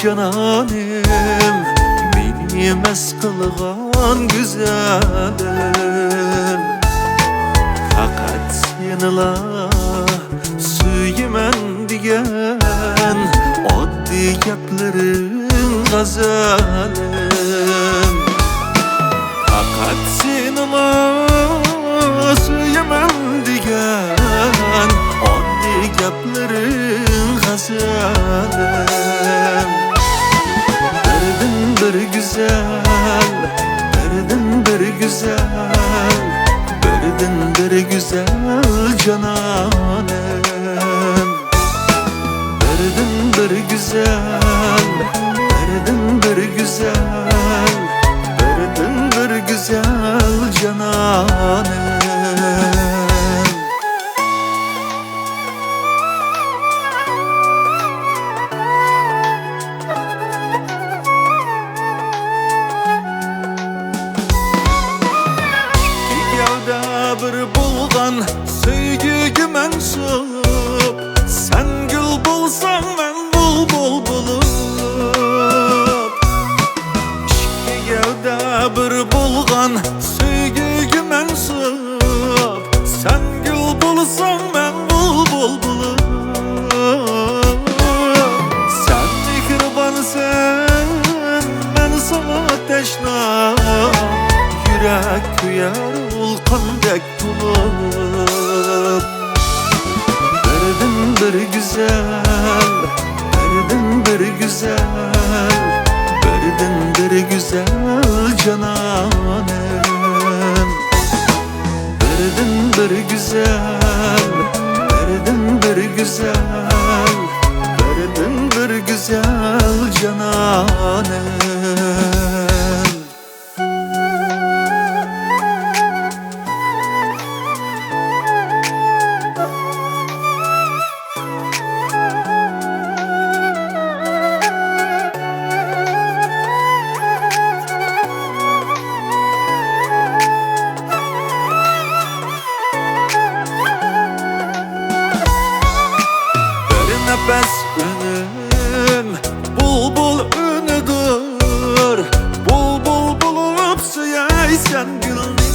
cananim, meni mest kılgan güzelim. Fakat senila suyman degan oddiy gaplaring g'azalim. Fakat senila suyman degan oddiy gaplaring g'azalim. Birdan bir güzel, birdan bir güzel, birdan bir güzel cananim. Birdan bir güzel, birdan bir güzel, birdan bir güzel cananim. Bir bulgan sevgiga mansub, sen gül bulsan men bulbul bulup. İki gavda bir bulgan sevgiga mansub, sen gül bulsan men bulbul bulup. Sen mehribansan, men sana teşna, yürek kuyar ulqandek bulup. Birdan bir güzel, birdan bir güzel, birdan bir güzel cananim. Birdan bir güzel, birdan bir güzel, birdan bir güzel cananim. Nefes önüm bulbul önüdür, bulbul bulup suyaysan gülni.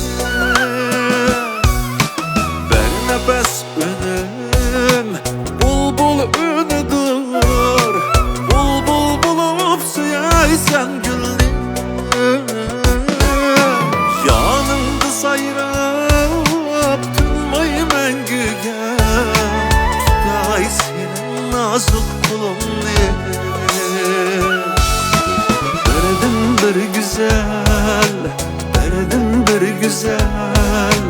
Bir nefes önüm bulbul önüdür, bulbul bulup suyaysan gülni. Yanımda sayrap tınmayman güge, tutay senin nazuk kulumni. Birdan bir güzel, birdan bir güzel,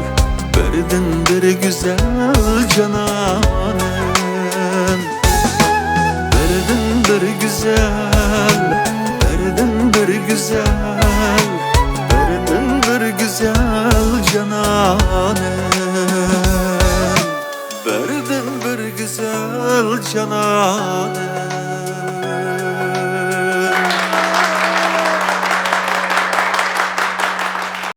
birdan bir güzel cananim. Birdan bir güzel, birdan bir güzel, birdan bir güzel cananim. Birdan bir güzel cananim.